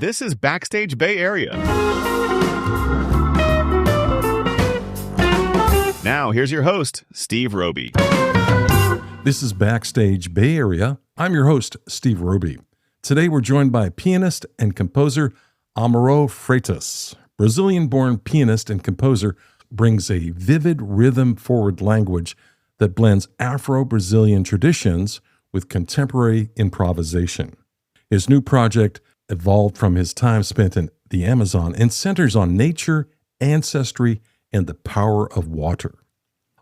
This is Backstage Bay Area. Now, here's your host, Steve Roby. This is Backstage Bay Area. I'm your host, Steve Roby. Today, we're joined by pianist and composer Amaro Freitas. Brazilian-born pianist and composer brings a vivid rhythm-forward language that blends Afro-Brazilian traditions with contemporary improvisation. His new project evolved from his time spent in the Amazon and centers on nature, ancestry, and the power of water.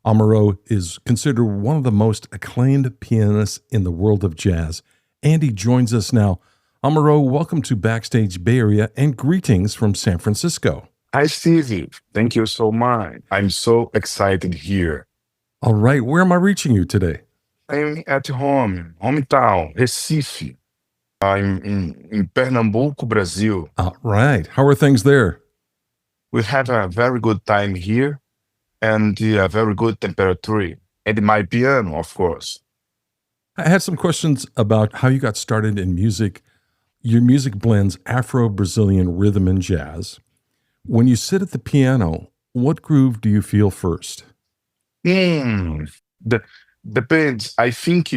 Amaro is considered one of the most acclaimed pianists in the world of jazz, and he joins us now. Amaro, welcome to Backstage Bay Area, and greetings from San Francisco. Hi, Stevie. Thank you so much. I'm so excited here. All right, where am I reaching you today? I'm at hometown, Recife. I'm in Pernambuco, Brazil. All right. How are things there? We have a very good time here and a very good temperature. And my piano, of course. I had some questions about how you got started in music. Your music blends Afro-Brazilian rhythm and jazz. When you sit at the piano, what groove do you feel first? Depends. I think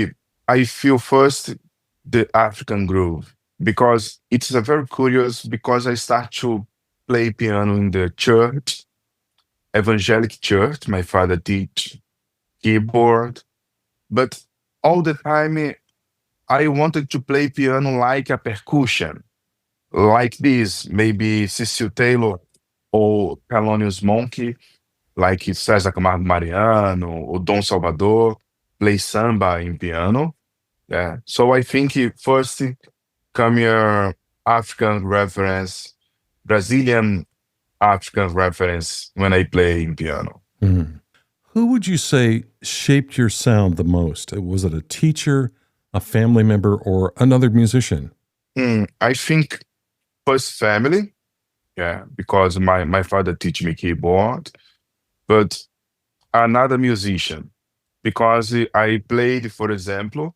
I feel first the African groove because it's a very curious because I start to play piano in the church, evangelic church. My father teach keyboard, but all the time I wanted to play piano like a percussion, like this, maybe Cecil Taylor or Thelonious Monk, like César Camargo Mariano or Dom Salvador, play samba in piano. Yeah. So I think first come your African reference, Brazilian African reference when I play in piano. Mm. Who would you say shaped your sound the most? Was it a teacher, a family member, or another musician? I think first family, yeah, because my father teach me keyboard, but another musician, because I played, for example,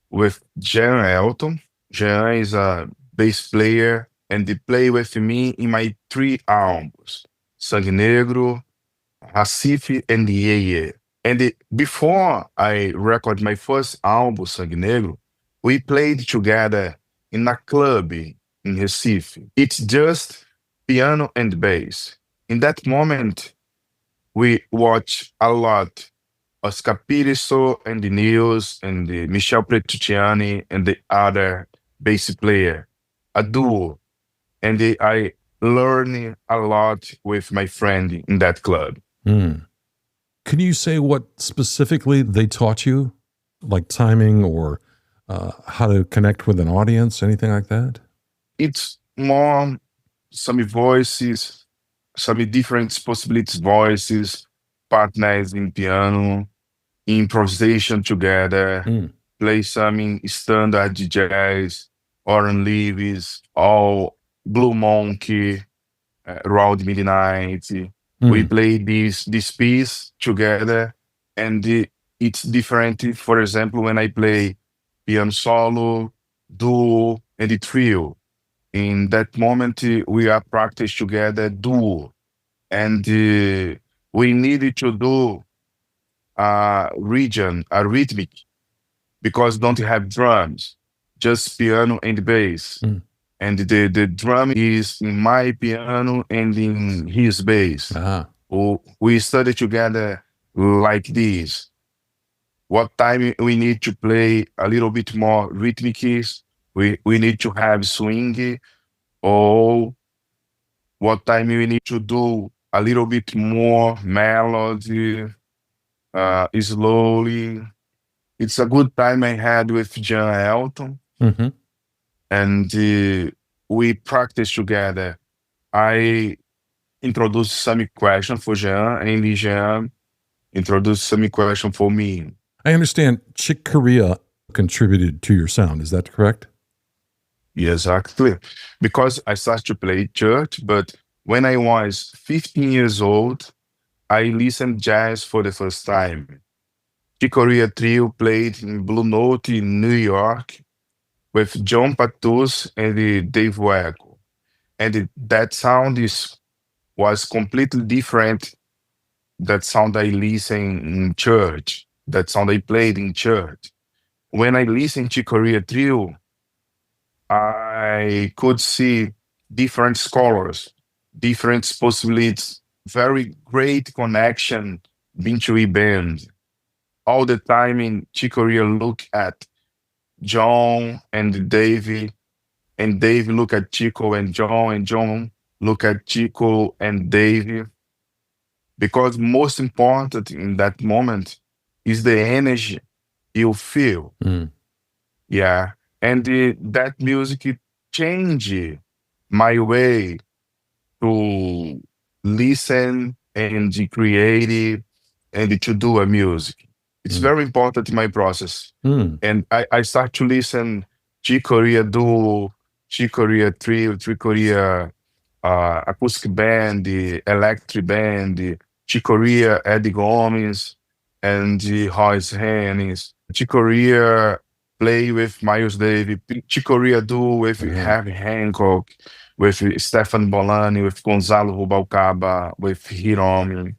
with Jean Elton. Jean is a bass player, and he played with me in my 3 albums, Sangue Negro, Recife, and Yeye. And before I record my first album, Sangue Negro, we played together in a club in Recife. It's just piano and bass. In that moment, we watch a lot Oscar Piriso and the Nils and the Michel Petrucciani and the other bass player, a duo. And I learned a lot with my friend in that club. Mm. Can you say what specifically they taught you, like timing or how to connect with an audience, anything like that? It's more some voices, some different possibilities, voices, partners in piano, improvisation together, play some standard jazz, Oran Lewis, all Blue Monkey, Round Midnight. We play this piece together, and it's different. For example, when I play piano solo, duo, and the trio, in that moment we are practice together duo, and we needed to do a rhythmic, because don't have drums, just piano and bass. And the drum is in my piano and in his bass. We study together like this. What time we need to play a little bit more rhythmic, we need to have swing, or what time we need to do a little bit more melody, slowly. It's a good time I had with Jean Elton. And we practice together. I introduced some question for Jean, and Jean introduced some question for me. I understand Chick Corea contributed to your sound. Is that correct? Yes, exactly. Because I started to play church, but when I was 15 years old, I listened jazz for the first time. Chick Corea Trio played in Blue Note in New York with John Patus and Dave Waco. that sound was completely different. That sound I listen in church, that sound I played in church. When I listen to Korea Trio, I could see different scholars, different possibilities, very great connection between bands. All the time in Chick Corea look at John and Davey, and Davey look at Chico and John look at Chico and Davey. Because most important in that moment is the energy you feel. Mm. Yeah. And that music it changed my way to listen and to create and to do a music. It's Mm. very important in my process. Mm. And I start to listen Chick Corea duo, Chick Corea trio, Chick Corea acoustic band, the electric band, the Chick Corea, Eddie Gomes, and the Royce Hennis. Chick Corea play with Miles Davis. Chick Corea do with Herbie Hancock, with Stefan Bolani, with Gonzalo Rubalcaba, with Hiromi.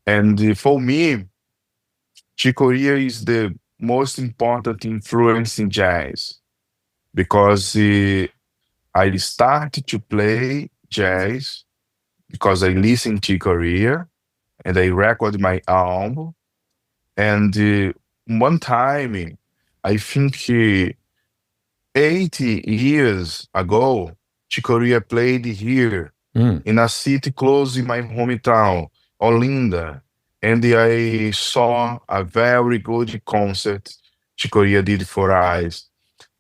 And for me, Chick Corea is the most important influence in jazz because I started to play jazz because I listened to Korea and I recorded my album. And one time, I think 80 years ago, Chicoria played here Mm. in a city close in my hometown, Olinda. And I saw a very good concert Chicoria did for us.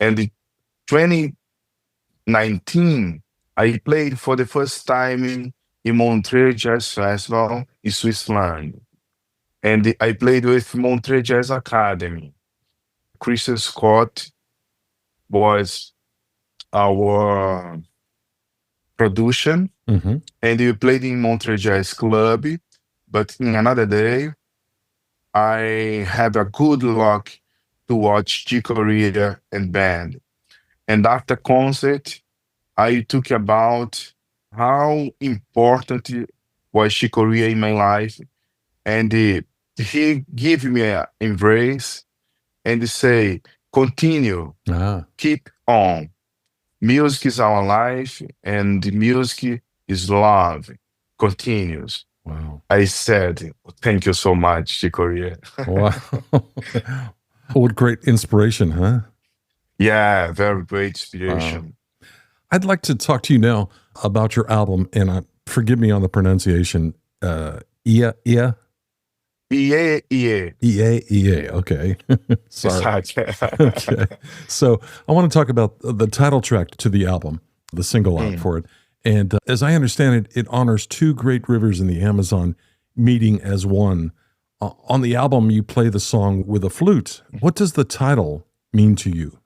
And in 2019, I played for the first time in Montreux Jazz Festival in Switzerland. And I played with Montreux Jazz Academy. Christian Scott was our production, Mm-hmm. and we played in Montreux Jazz Club. But in another day, I had a good luck to watch Chick Corea and band. And after concert, I took about how important was Chick Corea in my life. And he gave me an embrace and say, continue, Ah. keep on. Music is our life, and the music is love. Continues. Wow. I said, thank you so much, Chicoria. Wow. What great inspiration, huh? Yeah, very great Wow. inspiration. I'd like to talk to you now about your album, and forgive me on the pronunciation. Ia. Yeah. EA. Okay. Sorry. Okay. So I want to talk about the title track to the album, the single out for it. And as I understand it, it honors two great rivers in the Amazon meeting as one. On the album, you play the song with a flute. What does the title mean to you?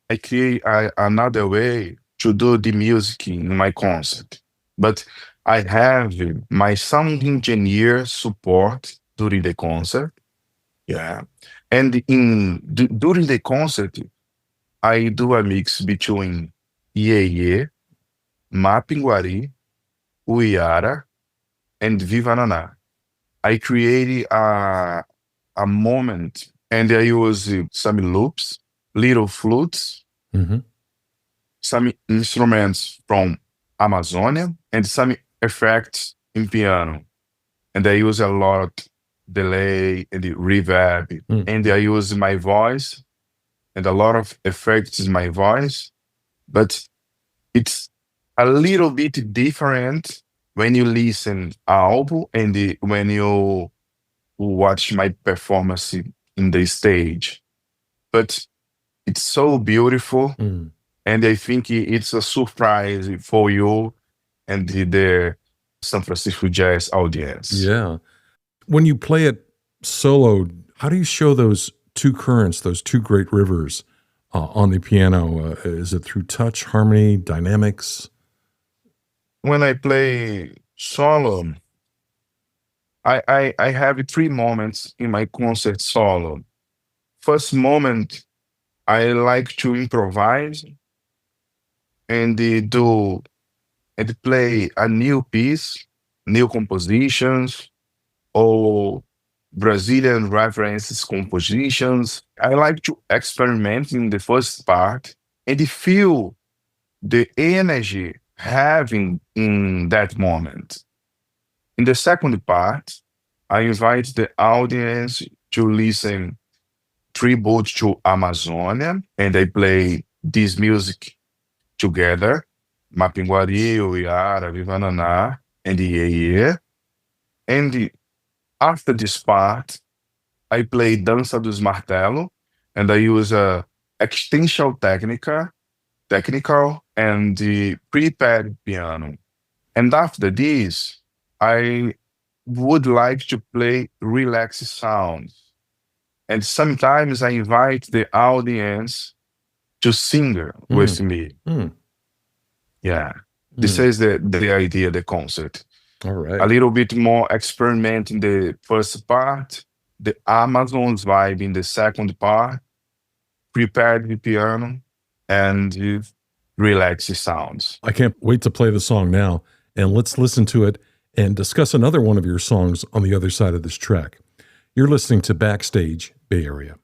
I create another way to do the music in my concert. But I have my sound engineer support during the concert. Yeah. And during the concert, I do a mix between Iê, Mapinguari, Uiara, and Viva Naná. I created a moment and I use some loops, little flutes, Mm-hmm. some instruments from Amazonia, and some effects in piano. And I use a lot delay and the reverb. And I use my voice and a lot of effects in my voice. But it's a little bit different when you listen album and when you watch my performance in the stage. But it's so beautiful. And I think it's a surprise for you and the San Francisco Jazz audience. Yeah. When you play it solo, how do you show those two currents, those two great rivers on the piano? Is it through touch, harmony, dynamics? When I play solo, I have three moments in my concert solo. First moment, I like to improvise and do and play a new piece, new compositions, or Brazilian references compositions. I like to experiment in the first part and feel the energy having in that moment. In the second part, I invite the audience to listen tribute to Amazonia, and I play this music together, Mapinguari, Uiara, Vivananá, and Iê. And after this part, I play Dança dos Martelo, and I use a extension technical, and the prepared piano. And after this, I would like to play relaxed sounds. And sometimes I invite the audience to sing with me. Mm. Yeah. This is the idea, the concert. All right. A little bit more experiment in the first part, the Amazon's vibe in the second part, prepared the piano, and relaxed sounds. I can't wait to play the song now, and let's listen to it and discuss another one of your songs on the other side of this track. You're listening to Backstage Bay Area.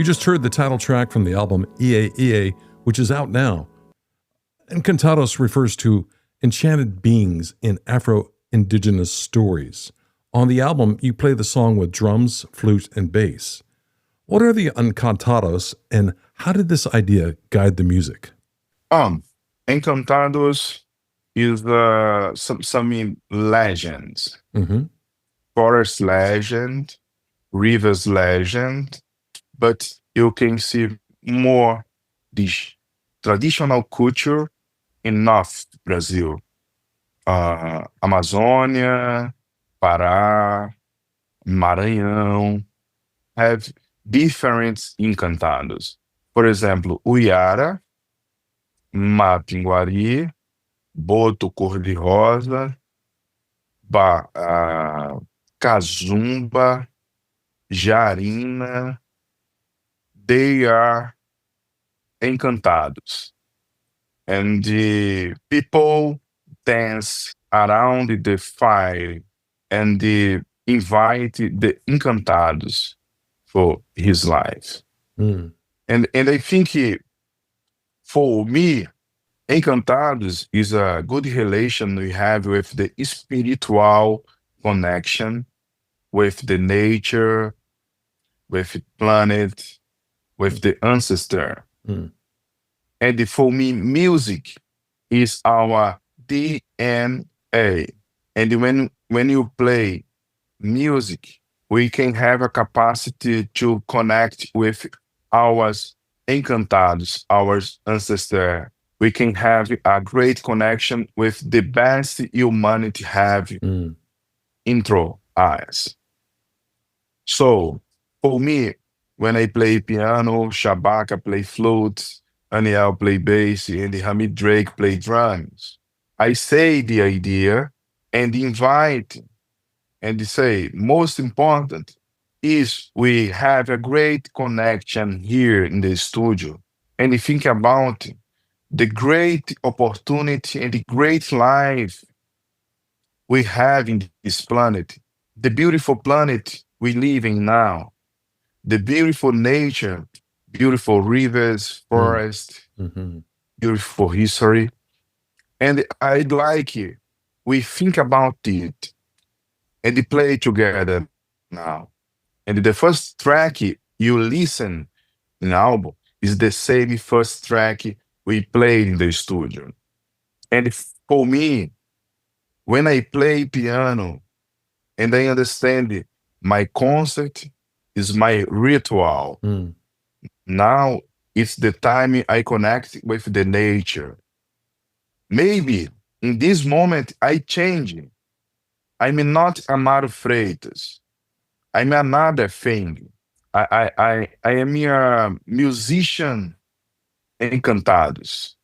You just heard the title track from the album Ie, which is out now. Encantados refers to enchanted beings in Afro-Indigenous stories. On the album, you play the song with drums, flute, and bass. What are the Encantados, and how did this idea guide the music? Encantados is some legends. Forest legend, rivers legend, but you can see more this traditional culture in North Brazil. Amazônia, Pará, Maranhão have different encantados. For example, Uiara, Mapinguari, Boto Cor-de-Rosa, Cazumba, Jarina, they are encantados. And the people dance around the fire and invite the encantados for his life. And I think for me, Encantados is a good relation we have with the spiritual connection, with the nature, with the planet, with the ancestor. And for me, music is our DNA. And when you play music, we can have a capacity to connect with our encantados, our ancestor. We can have a great connection with the best humanity have intro us. So for me, when I play piano, Shabaka play flute, Aniel play bass, and Hamid Drake play drums, I say the idea and invite and say, most important is we have a great connection here in the studio. And think about the great opportunity and the great life we have in this planet, the beautiful planet we live in now, the beautiful nature, beautiful rivers, forests, beautiful history. And I'd like we think about it and play together now. And the first track you listen in the album is the same first track we played in the studio. And for me, when I play piano and I understand my concert is my ritual, now it's the time I connect with the nature. Maybe in this moment I change. I'm not Amaro Freitas. I'm another thing. I am a musician Encantados.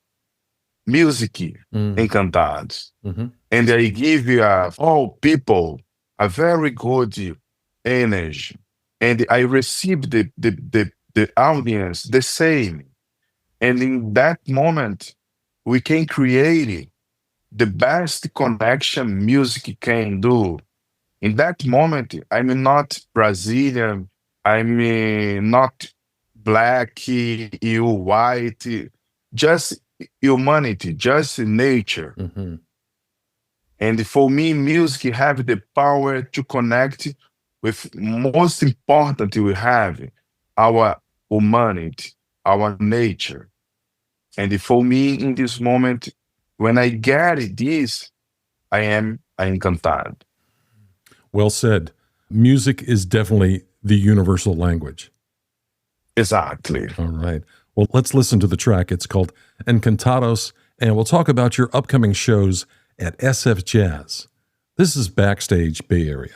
Music Encantados. And I give all people a very good energy. And I receive the audience the same. And in that moment, we can create the best connection music can do. In that moment, I'm not Brazilian, I'm not black, you white, just humanity, just nature. And for me, music have the power to connect with most important we have, our humanity, our nature. And for me, in this moment, when I get this, I am encantado. Well said. Music is definitely the universal language. Exactly. All right. Well, let's listen to the track. It's called Encantados, and we'll talk about your upcoming shows at SF Jazz. This is Backstage Bay Area.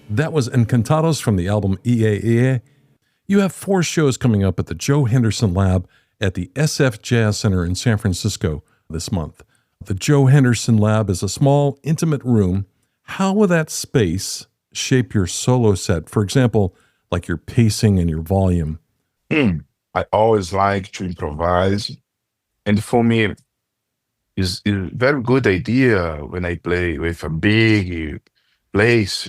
That was Encantados from the album EA. You have 4 shows coming up at the Joe Henderson Lab at the SF Jazz Center in San Francisco this month. The Joe Henderson Lab is a small, intimate room. How will that space shape your solo set? For example, like your pacing and your volume. I always like to improvise. And for me, it's a very good idea when I play with a big place.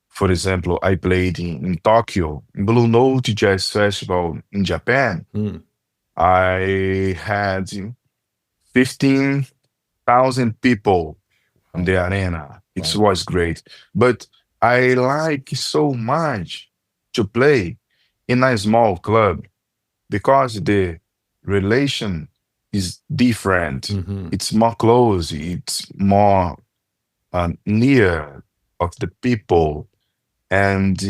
For example, I played in Tokyo, in Blue Note Jazz Festival in Japan. I had 15,000 people in the arena. It was great. But I like so much to play in a small club because the relation is different. It's more close. It's more near of the people. And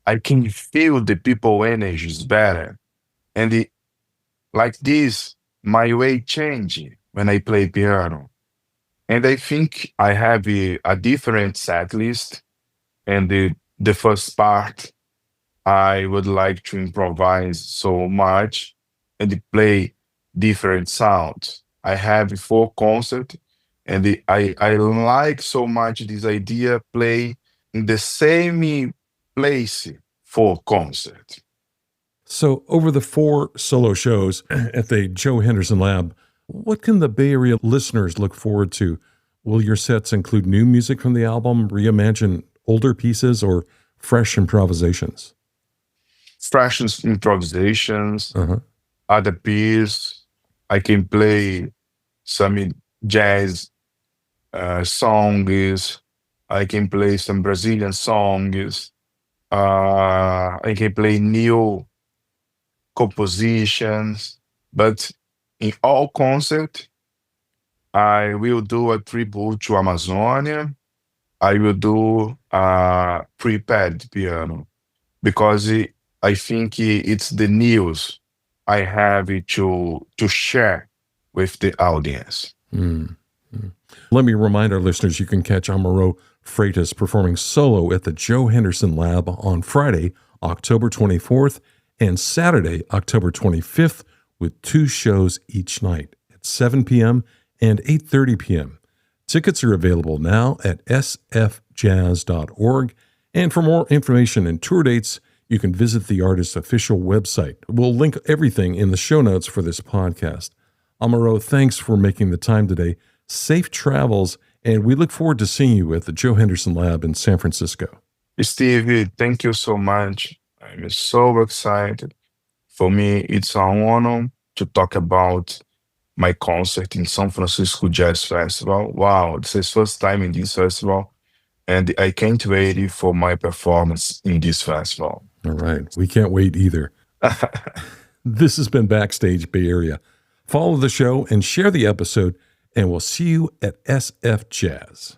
I can feel the people energies better. And like this, my way change when I play piano. And I think I have a different set list. And the first part, I would like to improvise so much and play different sounds. I have 4 concerts, and I like so much this idea play in the same place for concert. So over the 4 solo shows at the Joe Henderson Lab, what can the Bay Area listeners look forward to? Will your sets include new music from the album, reimagine older pieces, or fresh improvisations? Fresh improvisations, other pieces. I can play some jazz songs. I can play some Brazilian songs. I can play new compositions. But in all concerts, I will do a tribute to Amazonia. I will do a prepared piano because I think it's the news I have to share with the audience. Let me remind our listeners you can catch Amaro Freitas performing solo at the Joe Henderson Lab on Friday, October 24th, and Saturday, October 25th, with 2 shows each night at 7 p.m. and 8:30 p.m. Tickets are available now at sfjazz.org. And for more information and tour dates, you can visit the artist's official website. We'll link everything in the show notes for this podcast. Amaro, thanks for making the time today. Safe travels, and we look forward to seeing you at the Joe Henderson Lab in San Francisco. Steve, thank you so much. I'm so excited. For me, it's an honor to talk about my concert in San Francisco Jazz Festival. Wow, this is first time in this festival, and I can't wait for my performance in this festival. All right. We can't wait either. This has been Backstage Bay Area. Follow the show and share the episode, and we'll see you at SF Jazz.